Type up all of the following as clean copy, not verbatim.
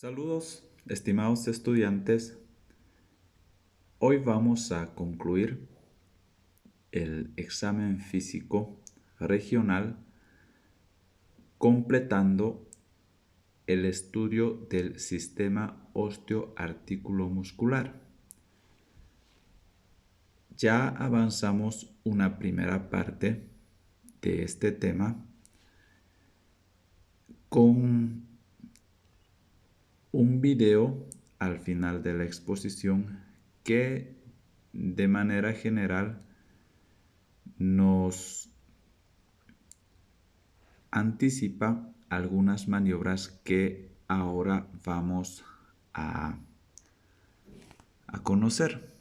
Saludos, estimados estudiantes. Hoy vamos a concluir el examen físico regional completando el estudio del sistema osteoarticulomuscular. Ya avanzamos una primera parte de este tema con un video al final de la exposición que de manera general nos anticipa algunas maniobras que ahora vamos a conocer.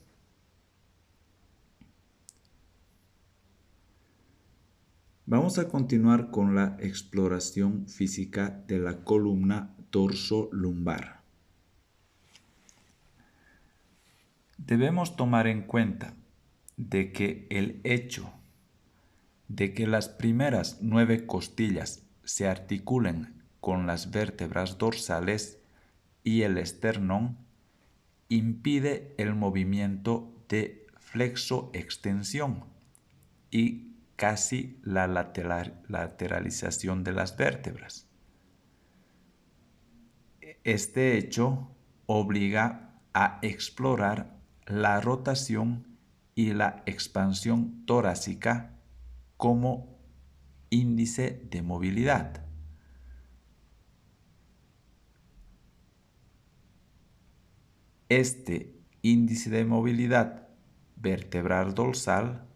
Vamos a continuar con la exploración física de la columna dorso-lumbar. Debemos tomar en cuenta de que el hecho de que las primeras 9 costillas se articulen con las vértebras dorsales y el esternón impide el movimiento de flexo-extensión y casi la lateralización de las vértebras. Este hecho obliga a explorar la rotación y la expansión torácica como índice de movilidad. Este índice de movilidad vertebral dorsal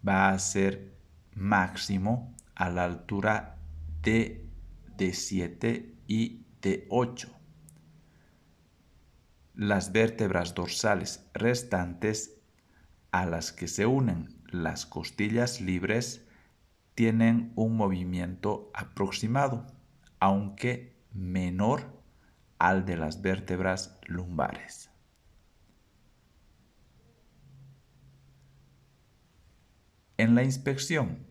va a ser máximo a la altura de D7 y D8. Las vértebras dorsales restantes, a las que se unen las costillas libres, tienen un movimiento aproximado, aunque menor al de las vértebras lumbares. En la inspección,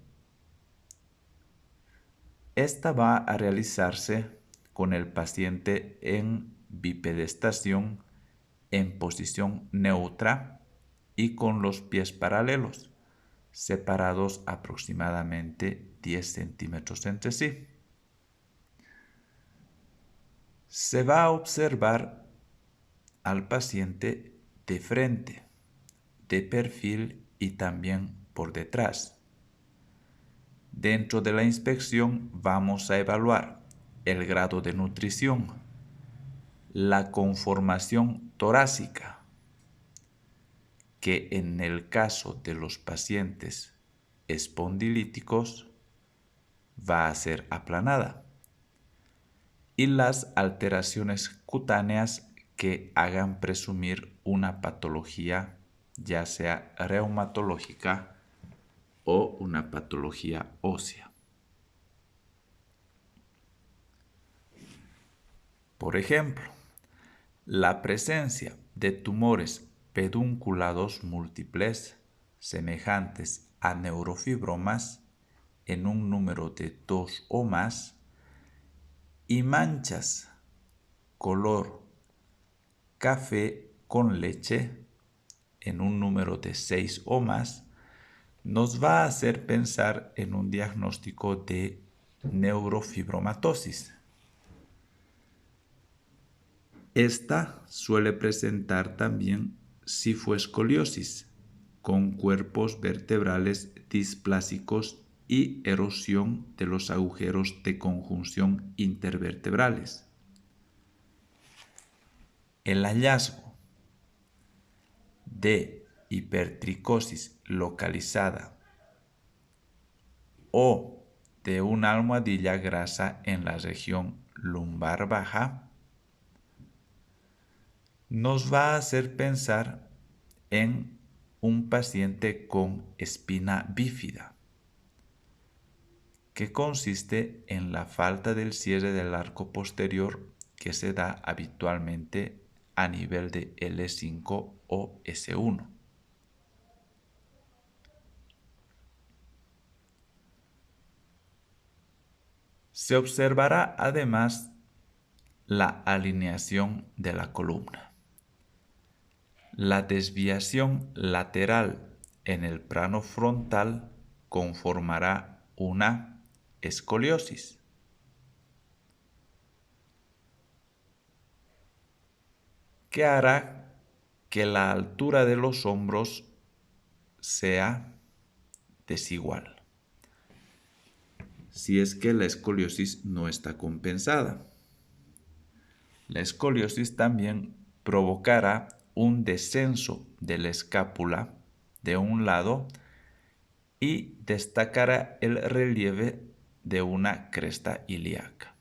esta va a realizarse con el paciente en bipedestación en posición neutra y con los pies paralelos, separados aproximadamente 10 centímetros entre sí. Se va a observar al paciente de frente, de perfil y también por detrás. Dentro de la inspección vamos a evaluar el grado de nutrición, la conformación torácica, que en el caso de los pacientes espondilíticos va a ser aplanada, y las alteraciones cutáneas que hagan presumir una patología, ya sea reumatológica o una patología ósea. Por ejemplo, la presencia de tumores pedunculados múltiples semejantes a neurofibromas en un número de 2 o más y manchas color café con leche en un número de 6 o más nos va a hacer pensar en un diagnóstico de neurofibromatosis. Esta suele presentar también cifoescoliosis, con cuerpos vertebrales displásicos y erosión de los agujeros de conjunción intervertebrales. El hallazgo de hipertricosis localizada o de una almohadilla grasa en la región lumbar baja nos va a hacer pensar en un paciente con espina bífida, que consiste en la falta del cierre del arco posterior que se da habitualmente a nivel de L5 o S1. Se observará además la alineación de la columna. La desviación lateral en el plano frontal conformará una escoliosis. Que hará que la altura de los hombros sea desigual, si es que la escoliosis no está compensada. La escoliosis también provocará un descenso de la escápula de un lado y destacará el relieve de una cresta ilíaca.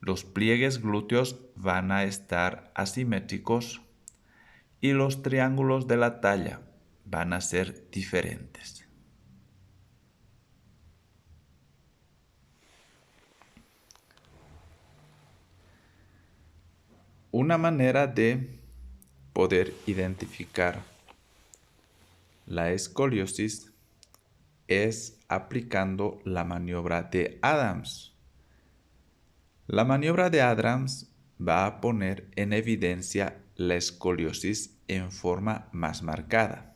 Los pliegues glúteos van a estar asimétricos y los triángulos de la talla van a ser diferentes. Una manera de poder identificar la escoliosis es aplicando la maniobra de Adams. La maniobra de Adams va a poner en evidencia la escoliosis en forma más marcada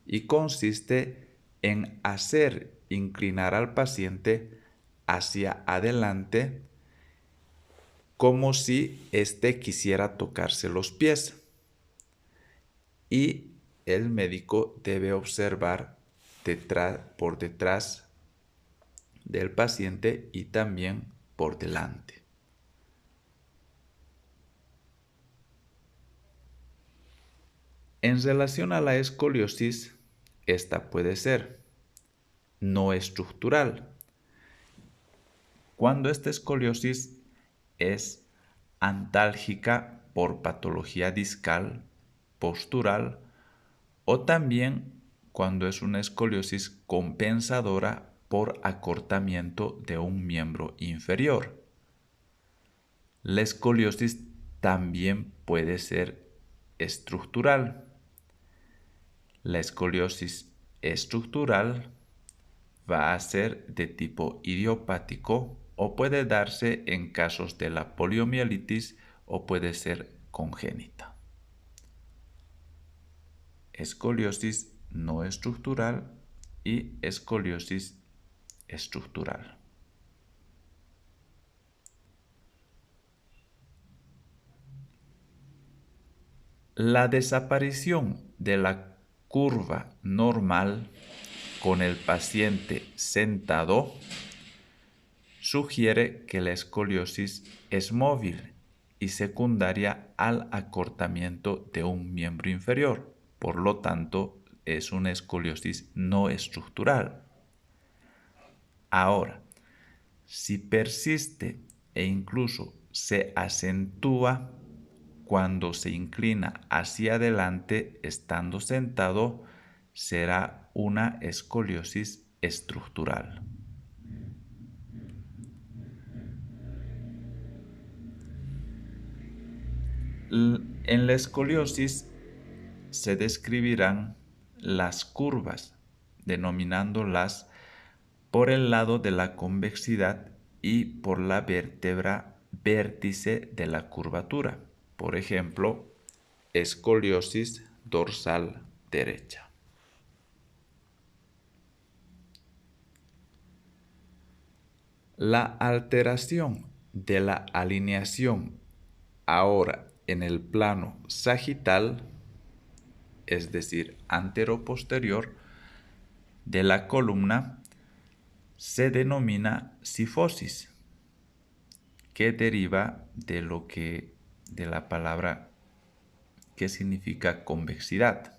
y consiste en hacer inclinar al paciente hacia adelante como si éste quisiera tocarse los pies. Y el médico debe observar por detrás del paciente y también por delante. En relación a la escoliosis, esta puede ser no estructural, cuando esta escoliosis es antálgica por patología discal, postural, o también cuando es una escoliosis compensadora por acortamiento de un miembro inferior. La escoliosis también puede ser estructural. La escoliosis estructural va a ser de tipo idiopático o puede darse en casos de la poliomielitis o puede ser congénita. Escoliosis no estructural y escoliosis estructural. La desaparición de la curva normal con el paciente sentado sugiere que la escoliosis es móvil y secundaria al acortamiento de un miembro inferior. Por lo tanto, es una escoliosis no estructural. Ahora, si persiste e incluso se acentúa cuando se inclina hacia adelante estando sentado, será una escoliosis estructural. En la escoliosis se describirán las curvas, denominándolas por el lado de la convexidad y por la vértebra vértice de la curvatura. Por ejemplo, escoliosis dorsal derecha. La alteración de la alineación ahora en el plano sagital, es decir, antero-posterior de la columna, se denomina cifosis, que deriva de la palabra que significa convexidad.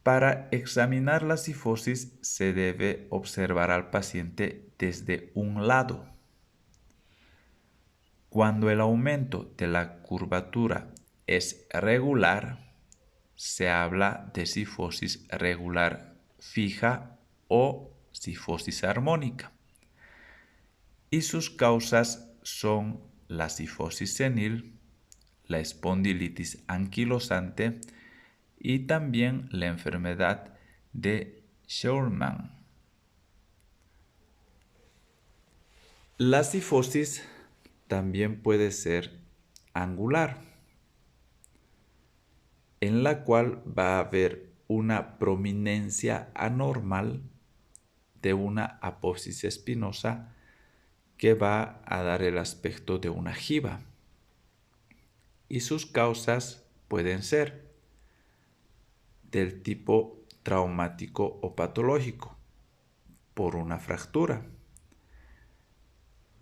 Para examinar la cifosis se debe observar al paciente desde un lado. Cuando el aumento de la curvatura es regular, se habla de cifosis regular fija o cifosis armónica. Y sus causas son la cifosis senil, la espondilitis anquilosante y también la enfermedad de Scheuermann. La cifosis también puede ser angular, en la cual va a haber una prominencia anormal de una apófisis espinosa que va a dar el aspecto de una jiba. Y sus causas pueden ser del tipo traumático o patológico, por una fractura.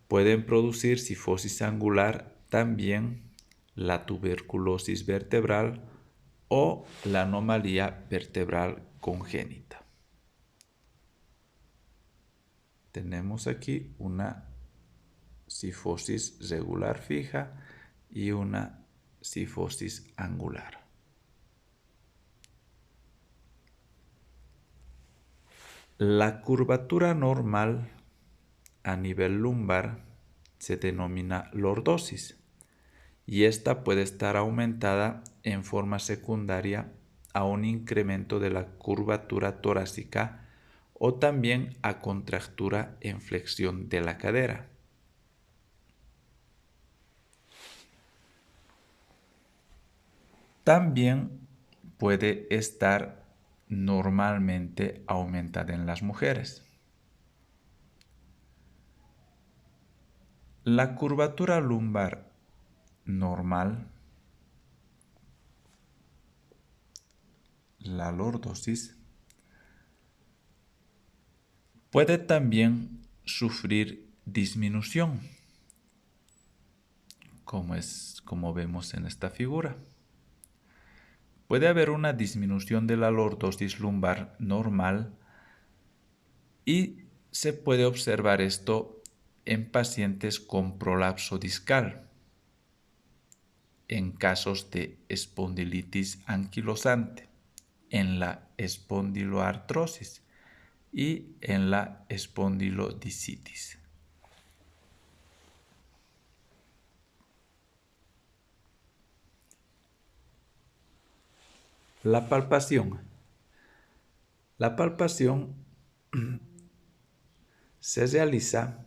Pueden producir cifosis angular también la tuberculosis vertebral o la anomalía vertebral congénita. Tenemos aquí una cifosis regular fija y una cifosis angular. La curvatura normal a nivel lumbar se denomina lordosis y esta puede estar aumentada en forma secundaria a un incremento de la curvatura torácica o también a contractura en flexión de la cadera. También puede estar normalmente aumentada en las mujeres. La curvatura lumbar normal, la lordosis, puede también sufrir disminución, como vemos en esta figura. Puede haber una disminución de la lordosis lumbar normal y se puede observar esto en pacientes con prolapso discal, en casos de espondilitis anquilosante, en la espondiloartrosis y en la espondilodicitis. La palpación. La palpación se realiza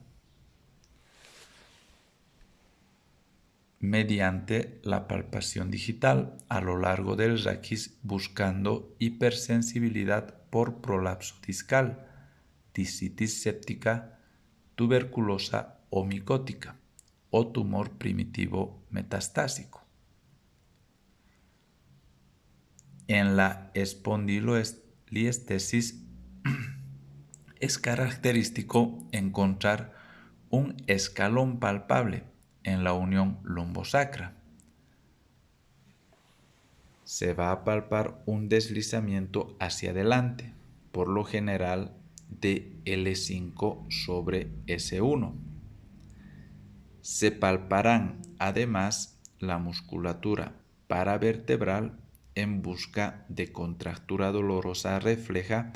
mediante la palpación digital a lo largo del raquis buscando hipersensibilidad por prolapso discal, discitis séptica, tuberculosa o micótica o tumor primitivo metastásico. En la espondiloliestesis es característico encontrar un escalón palpable en la unión lumbosacra. Se va a palpar un deslizamiento hacia adelante, por lo general de L5 sobre S1. Se palparán además la musculatura paravertebral en busca de contractura dolorosa refleja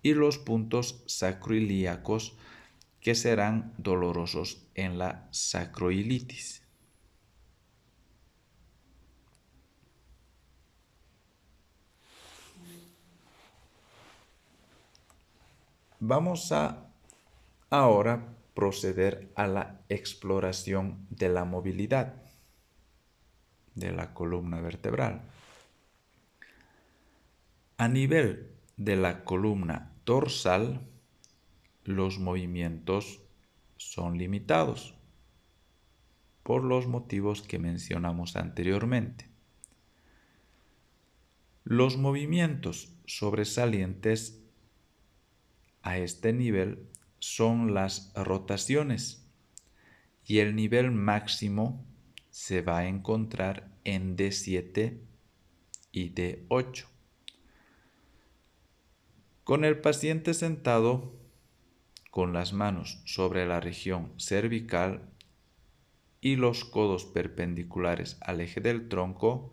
y los puntos sacroiliacos que serán dolorosos en la sacroilitis. Vamos a ahora proceder a la exploración de la movilidad de la columna vertebral. A nivel de la columna dorsal, los movimientos son limitados por los motivos que mencionamos anteriormente. Los movimientos sobresalientes a este nivel son las rotaciones y el nivel máximo se va a encontrar en D7 y D8. Con el paciente sentado con las manos sobre la región cervical y los codos perpendiculares al eje del tronco,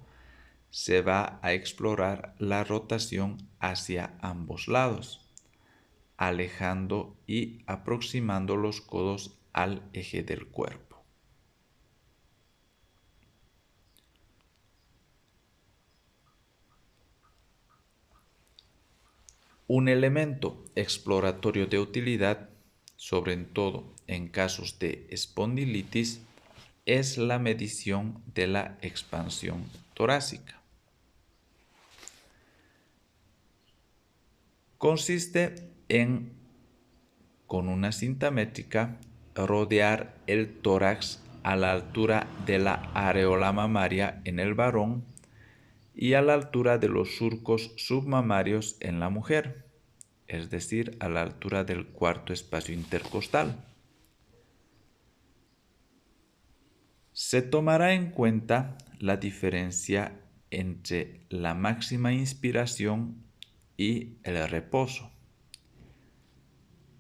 se va a explorar la rotación hacia ambos lados, alejando y aproximando los codos al eje del cuerpo. Un elemento exploratorio de utilidad sobre todo en casos de espondilitis, es la medición de la expansión torácica. Consiste en, con una cinta métrica, rodear el tórax a la altura de la areola mamaria en el varón y a la altura de los surcos submamarios en la mujer, es decir, a la altura del cuarto espacio intercostal. Se tomará en cuenta la diferencia entre la máxima inspiración y el reposo.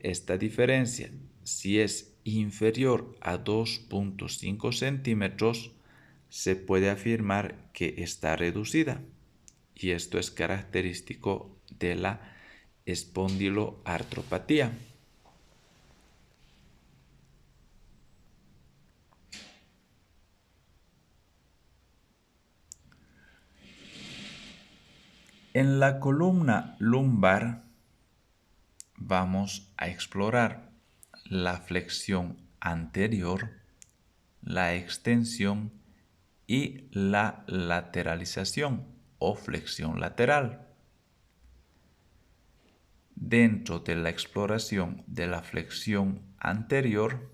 Esta diferencia, si es inferior a 2.5 centímetros, se puede afirmar que está reducida, y esto es característico de la espondiloartropatía. En la columna lumbar vamos a explorar la flexión anterior, la extensión y la lateralización o flexión lateral. Dentro de la exploración de la flexión anterior,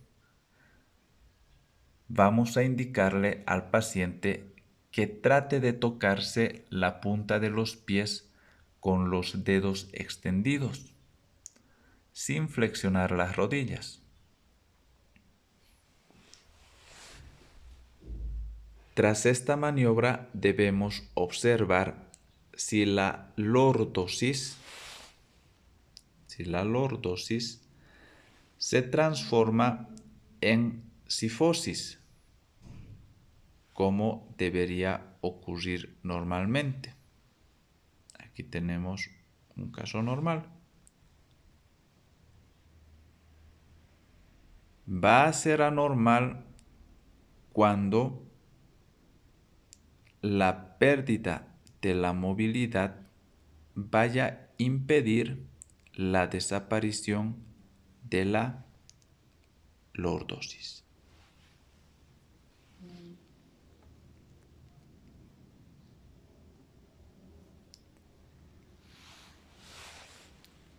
vamos a indicarle al paciente que trate de tocarse la punta de los pies con los dedos extendidos, sin flexionar las rodillas. Tras esta maniobra debemos observar si la lordosis se transforma en cifosis, como debería ocurrir normalmente. Aquí tenemos un caso normal. Va a ser anormal cuando la pérdida de la movilidad vaya a impedir la desaparición de la lordosis.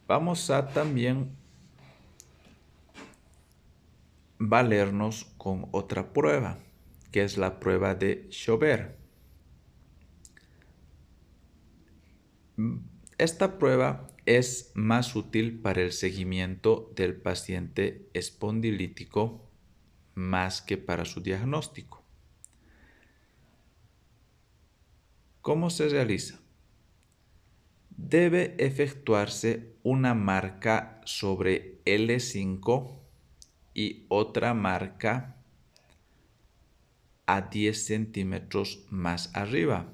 Vamos a también valernos con otra prueba, que es la prueba de Schober. Esta prueba es más útil para el seguimiento del paciente espondilítico más que para su diagnóstico. ¿Cómo se realiza? Debe efectuarse una marca sobre L5 y otra marca a 10 centímetros más arriba.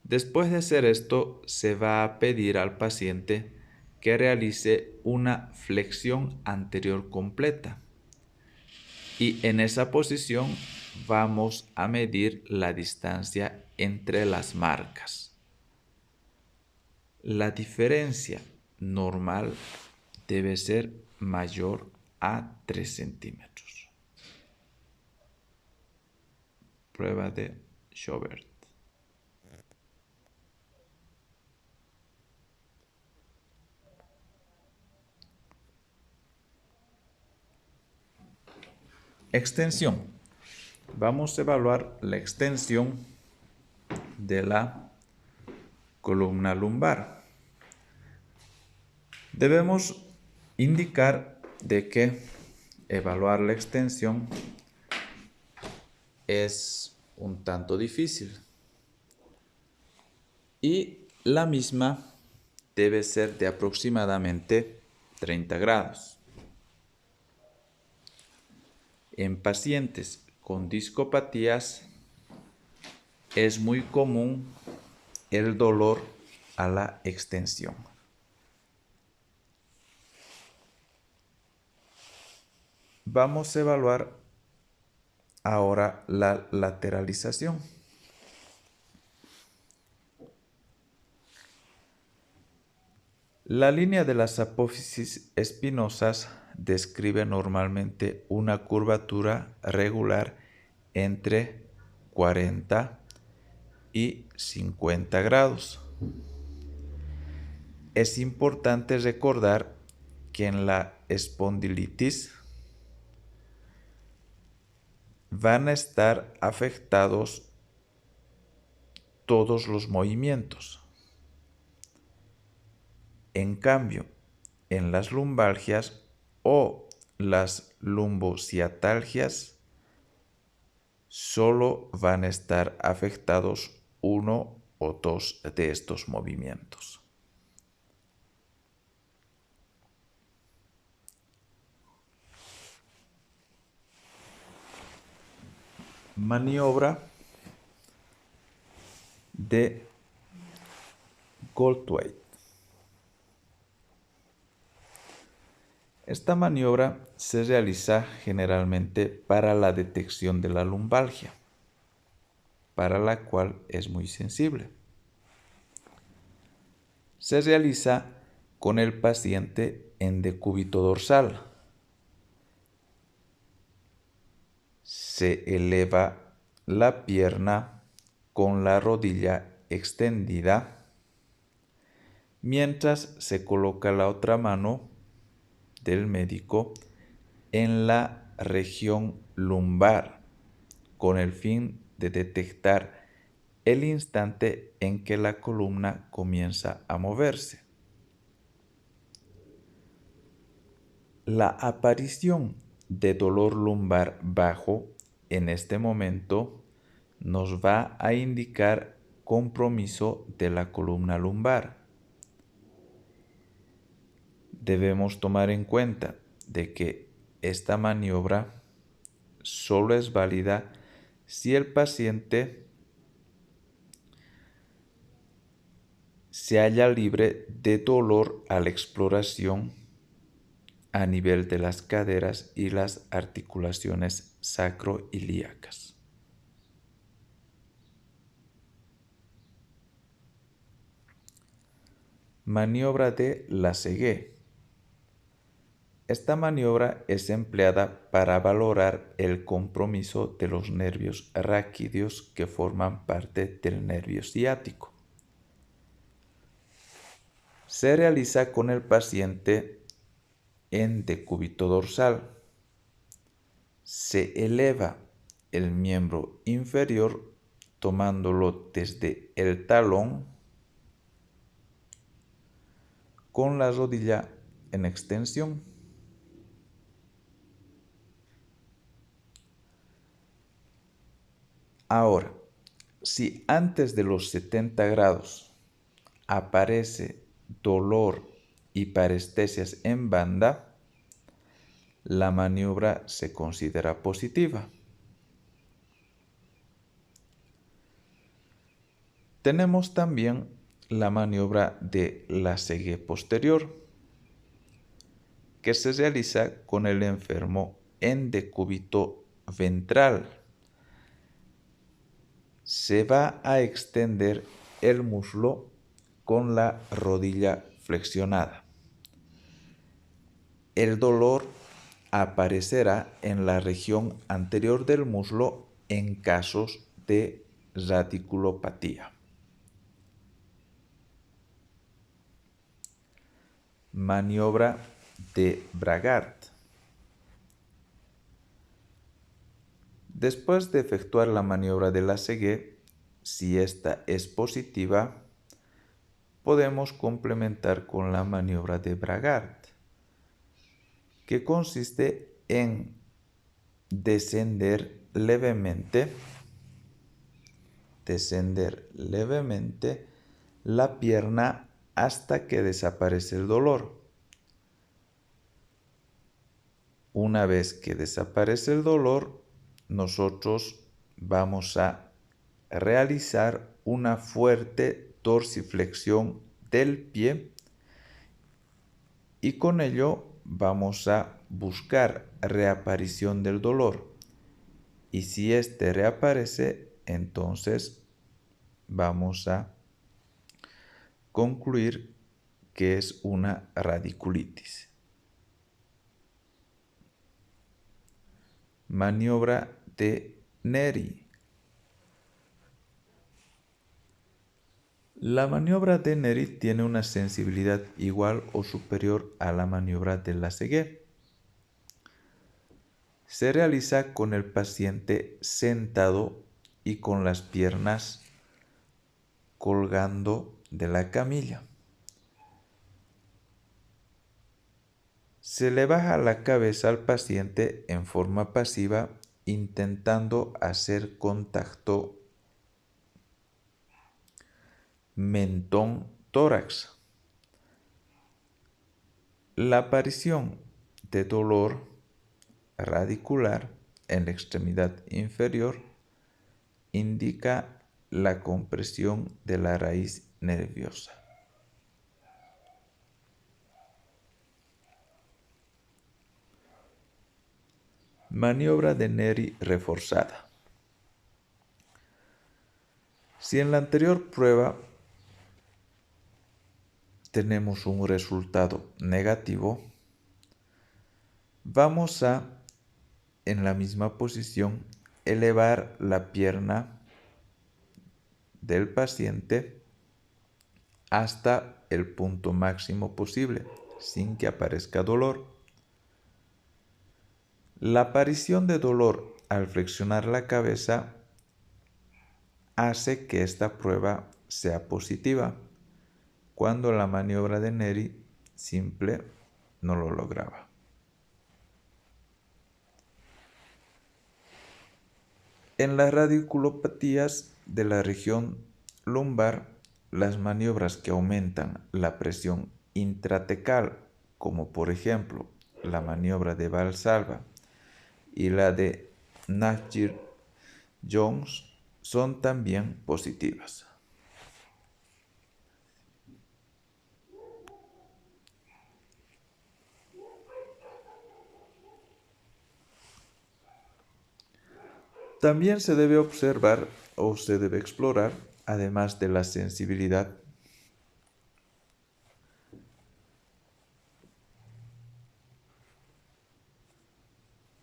Después de hacer esto, se va a pedir al paciente que realice una flexión anterior completa. Y en esa posición vamos a medir la distancia entre las marcas. La diferencia normal debe ser mayor a 3 centímetros. Prueba de Schober. Extensión. Vamos a evaluar la extensión de la columna lumbar. Debemos indicar de que evaluar la extensión es un tanto difícil y la misma debe ser de aproximadamente 30 grados. En pacientes con discopatías es muy común el dolor a la extensión. Vamos a evaluar ahora la lateralización. La línea de las apófisis espinosas describe normalmente una curvatura regular entre 40 y 50 grados. Es importante recordar que en la espondilitis van a estar afectados todos los movimientos. En cambio, en las lumbalgias o las lumbociatalgias solo van a estar afectados uno o dos de estos movimientos. Maniobra de Goldthwait. Esta maniobra se realiza generalmente para la detección de la lumbalgia, para la cual es muy sensible. Se realiza con el paciente en decúbito dorsal. Se eleva la pierna con la rodilla extendida, mientras se coloca la otra mano del médico en la región lumbar con el fin de detectar el instante en que la columna comienza a moverse. La aparición de dolor lumbar bajo en este momento nos va a indicar compromiso de la columna lumbar. Debemos tomar en cuenta de que esta maniobra solo es válida si el paciente se halla libre de dolor a la exploración a nivel de las caderas y las articulaciones sacroiliacas. Maniobra de Lasseguet. Esta maniobra es empleada para valorar el compromiso de los nervios raquídeos que forman parte del nervio ciático. Se realiza con el paciente en decúbito dorsal. Se eleva el miembro inferior tomándolo desde el talón con la rodilla en extensión. Ahora, si antes de los 70 grados aparece dolor y parestesias en banda, la maniobra se considera positiva. Tenemos también la maniobra de Lasseguet posterior, que se realiza con el enfermo en decúbito ventral. Se va a extender el muslo con la rodilla flexionada. El dolor aparecerá en la región anterior del muslo en casos de radiculopatía. Maniobra de Bragard. Después de efectuar la maniobra de Lasseguet, si esta es positiva, podemos complementar con la maniobra de Bragard, que consiste en descender levemente la pierna hasta que desaparece el dolor. Una vez que desaparece el dolor, nosotros vamos a realizar una fuerte dorsiflexión del pie y con ello vamos a buscar reaparición del dolor. Y si este reaparece, entonces vamos a concluir que es una radiculitis. Maniobra de Neri. La maniobra de Neri tiene una sensibilidad igual o superior a la maniobra de Lasseguet. Se realiza con el paciente sentado y con las piernas colgando de la camilla. Se le baja la cabeza al paciente en forma pasiva intentando hacer contacto mentón-tórax. La aparición de dolor radicular en la extremidad inferior indica la compresión de la raíz nerviosa. Maniobra de Neri reforzada. Si en la anterior prueba tenemos un resultado negativo, vamos a, en la misma posición, elevar la pierna del paciente hasta el punto máximo posible, sin que aparezca dolor. La aparición de dolor al flexionar la cabeza hace que esta prueba sea positiva, cuando la maniobra de Neri simple no lo lograba. En las radiculopatías de la región lumbar, las maniobras que aumentan la presión intratecal, como por ejemplo la maniobra de Valsalva y la de Nash-Jones, son también positivas. También se debe observar o se debe explorar, además de la sensibilidad,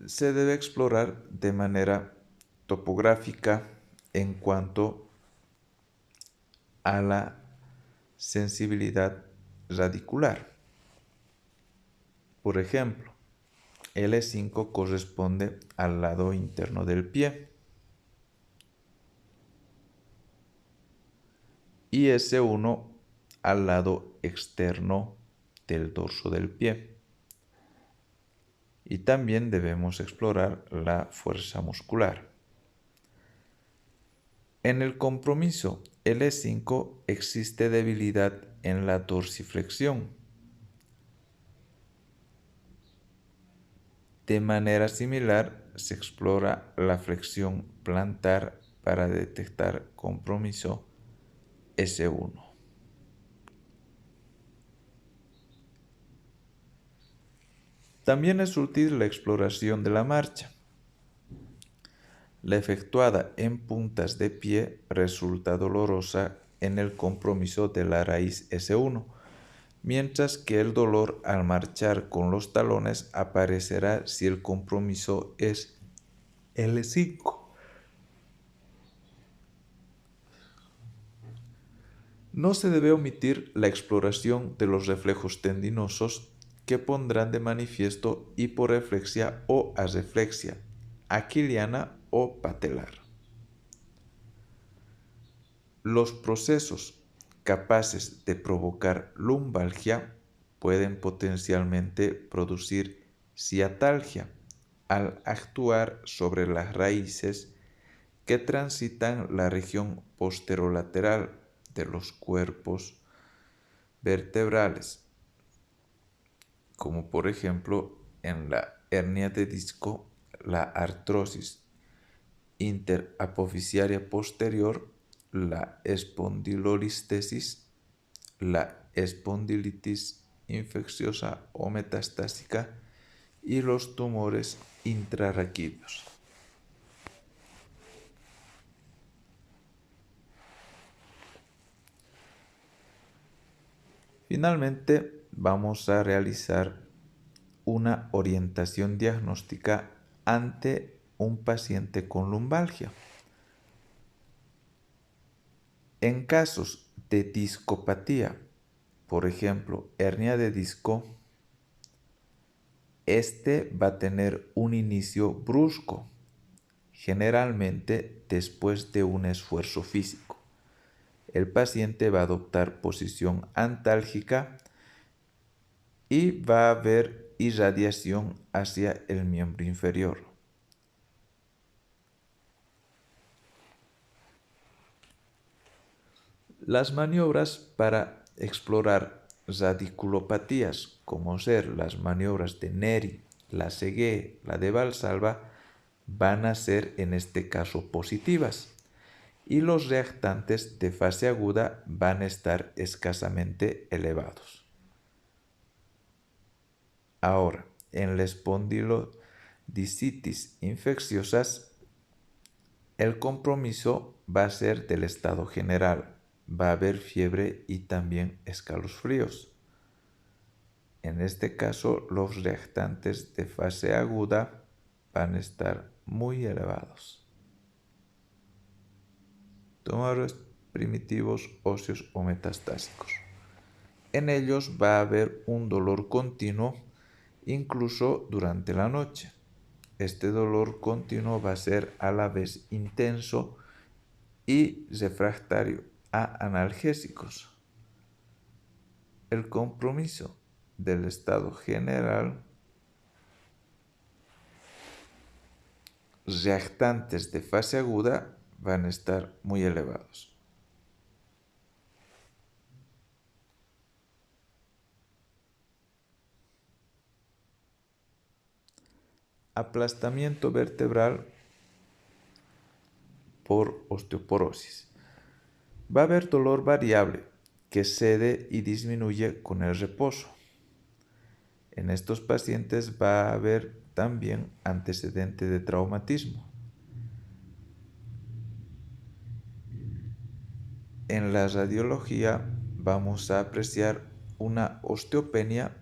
se debe explorar de manera topográfica en cuanto a la sensibilidad radicular. Por ejemplo, L5 corresponde al lado interno del pie y S1 al lado externo del dorso del pie. Y también debemos explorar la fuerza muscular. En el compromiso L5 existe debilidad en la dorsiflexión. De manera similar, se explora la flexión plantar para detectar compromiso S1. También es útil la exploración de la marcha. La efectuada en puntas de pie resulta dolorosa en el compromiso de la raíz S1, mientras que el dolor al marchar con los talones aparecerá si el compromiso es L5. No se debe omitir la exploración de los reflejos tendinosos que pondrán de manifiesto hiporreflexia o arreflexia, aquiliana o patelar. Los procesos capaces de provocar lumbalgia pueden potencialmente producir ciatalgia al actuar sobre las raíces que transitan la región posterolateral de los cuerpos vertebrales, como por ejemplo en la hernia de disco, la artrosis interapofisiaria posterior, la espondilolistesis, la espondilitis infecciosa o metastásica y los tumores intrarraquídeos. Finalmente, vamos a realizar una orientación diagnóstica ante un paciente con lumbalgia. En casos de discopatía, por ejemplo, hernia de disco, este va a tener un inicio brusco, generalmente después de un esfuerzo físico. El paciente va a adoptar posición antálgica y va a haber irradiación hacia el miembro inferior. Las maniobras para explorar radiculopatías, como ser las maniobras de Neri, la Ségué, la de Valsalva, van a ser en este caso positivas y los reactantes de fase aguda van a estar escasamente elevados. Ahora, en la espondilodicitis infecciosas, el compromiso va a ser del estado general. Va a haber fiebre y también escalofríos. En este caso, los reactantes de fase aguda van a estar muy elevados. Tumores primitivos óseos o metastásicos. En ellos va a haber un dolor continuo, incluso durante la noche. Este dolor continuo va a ser a la vez intenso y refractario a analgésicos. El compromiso del estado general, reactantes de fase aguda van a estar muy elevados. Aplastamiento vertebral por osteoporosis. Va a haber dolor variable que cede y disminuye con el reposo. En estos pacientes va a haber también antecedente de traumatismo. En la radiología vamos a apreciar una osteopenia,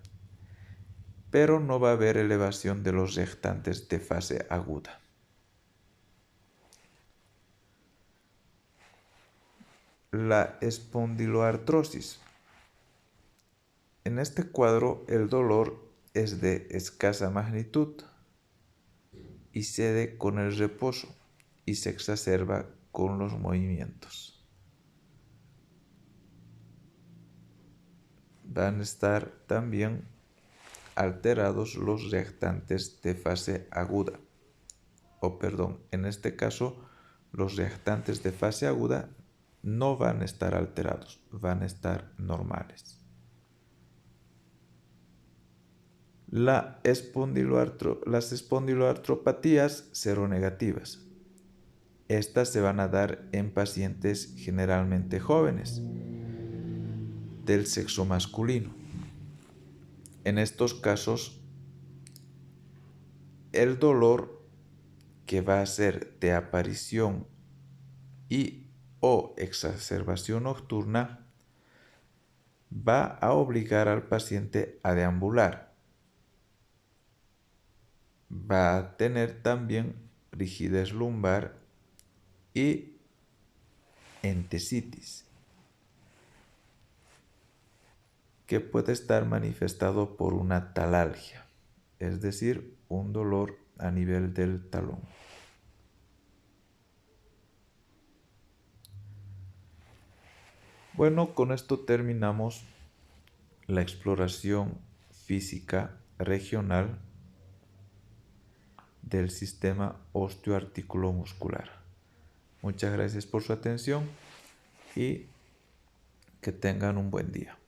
pero no va a haber elevación de los reactantes de fase aguda. La espondiloartrosis. En este cuadro el dolor es de escasa magnitud y cede con el reposo y se exacerba con los movimientos. Van a estar también alterados los reactantes de fase aguda. En este caso, los reactantes de fase aguda no van a estar alterados, van a estar normales. Las espondiloartropatías seronegativas. Estas se van a dar en pacientes generalmente jóvenes del sexo masculino. En estos casos, el dolor que va a ser de aparición y o exacerbación nocturna va a obligar al paciente a deambular. Va a tener también rigidez lumbar y entesitis, que puede estar manifestado por una talalgia, es decir, un dolor a nivel del talón. Bueno, con esto terminamos la exploración física regional del sistema osteoarticulomuscular. Muchas gracias por su atención y que tengan un buen día.